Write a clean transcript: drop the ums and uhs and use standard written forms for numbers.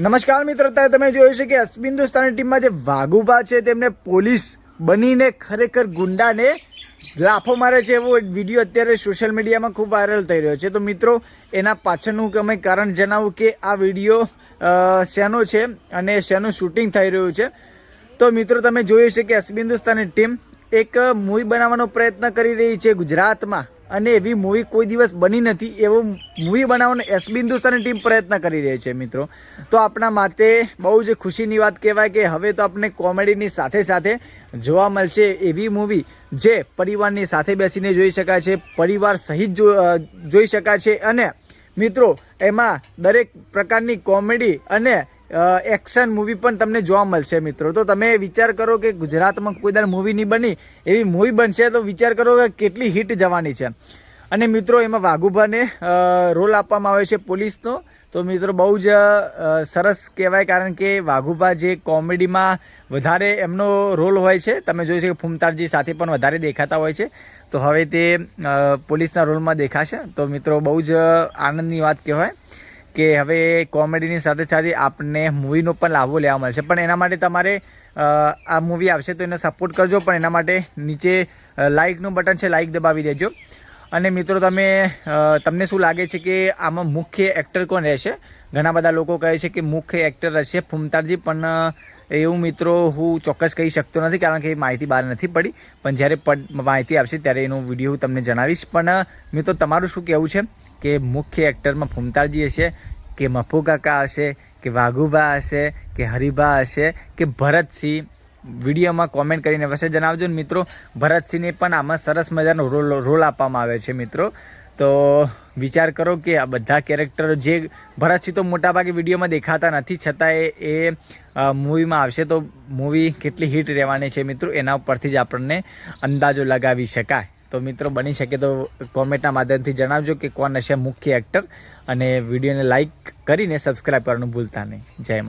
નમસ્કાર મિત્રો, અત્યારે તમે જોયું છે કે અશ્મિન હિન્દુસ્તાની ટીમમાં જે વાઘુબા છે તેમને પોલીસ બનીને ખરેખર ગુંડાને લાફો મારે છે એવો વિડીયો અત્યારે સોશિયલ મીડિયામાં ખૂબ વાયરલ થઈ રહ્યો છે. તો મિત્રો એના પાછળનું અમે કારણ જણાવું કે આ વિડીયો શેનો છે અને શેનું શૂટિંગ થઈ રહ્યું છે. તો મિત્રો તમે જોયું છે કે અશ્મિન હિન્દુસ્તાની ટીમ એક મૂવી બનાવવાનો પ્રયત્ન કરી રહી છે ગુજરાતમાં, અને એવી મૂવી કોઈ દિવસ બની નથી. એવું મૂવી બનાવવાનો અશ્મિન હિન્દુસ્તાની ટીમ પ્રયત્ન કરી રહી છે મિત્રો. તો આપણા માટે બહુ જ ખુશીની વાત કહેવાય કે હવે તો આપણે કોમેડીની સાથે સાથે જોવા મળશે એવી મૂવી જે પરિવારની સાથે બેસીને જોઈ શકાય છે, પરિવાર સહિત જોઈ શકાય છે. અને મિત્રો એમાં દરેક પ્રકારની કોમેડી અને એક્શન મૂવી પણ તમને જોવા મળશે મિત્રો. તો તમે વિચાર કરો કે ગુજરાતમાં કોઈ દર મૂવી નહીં બની, એવી મૂવી બનશે તો વિચાર કરો કે કેટલી હિટ જવાની છે. અને મિત્રો એમાં વાઘુબાને રોલ આપવામાં આવે છે પોલીસનો. તો મિત્રો બહુ જ સરસ કહેવાય, કારણ કે વાઘુબા જે કોમેડીમાં વધારે એમનો રોલ હોય છે. તમે જોઈ છે કે ફૂમતાળજી સાથે પણ વધારે દેખાતા હોય છે, તો હવે તે પોલીસના રોલમાં દેખાશે. તો મિત્રો બહુ જ આનંદની વાત કહેવાય કે હવે કોમેડીની સાથે સાથે આપણને મૂવીનો પણ લાભો લેવા મળશે. પણ એના માટે તમારે આ મૂવી આવશે તો એને સપોર્ટ કરજો. પણ એના માટે નીચે લાઇકનું બટન છે, લાઇક દબાવી દેજો. અને મિત્રો તમને શું લાગે છે કે આમાં મુખ્ય એક્ટર કોણ રહેશે? ઘણા બધા લોકો કહે છે કે મુખ્ય એક્ટર રહેશે ફૂમતાળજી, પણ એવું મિત્રો હું ચોક્કસ કહી શકતો નથી, કારણ કે એ માહિતી બહાર નથી પડી. પણ જ્યારે માહિતી આવશે ત્યારે એનો વિડીયો હું તમને જણાવીશ. પણ મિત્રો તમારું શું કહેવું છે કે મુખ્ય એક્ટરમાં ફૂમતાળજી હશે કે મફુ કાકા હશે કે વાઘુબા હશે કે હરિભા હશે કે ભરતસિંહ? વિડીયોમાં કોમેન્ટ કરીને વચ્ચે જણાવજો ને મિત્રો. ભરતસિંહને પણ આમાં સરસ મજાનો રોલ આપવામાં આવે છે મિત્રો. તો વિચાર કરો કે આ બધા કેરેક્ટરો, જે ભરતસિંહ તો મોટાભાગે વિડીયોમાં દેખાતા નથી, છતાં એ મૂવીમાં આવશે તો મૂવી કેટલી હિટ રહેવાની છે મિત્રો, એના ઉપરથી જ આપણને અંદાજો લગાવી શકાય. તો મિત્રો બની શકે તો કોમેન્ટના માધ્યમથી જણાવજો કે કોણ હશે મુખ્ય એક્ટર, અને વિડીયોને લાઇક કરીને સબસ્ક્રાઈબ કરવાનું ભૂલતા નહીં. જય માતા.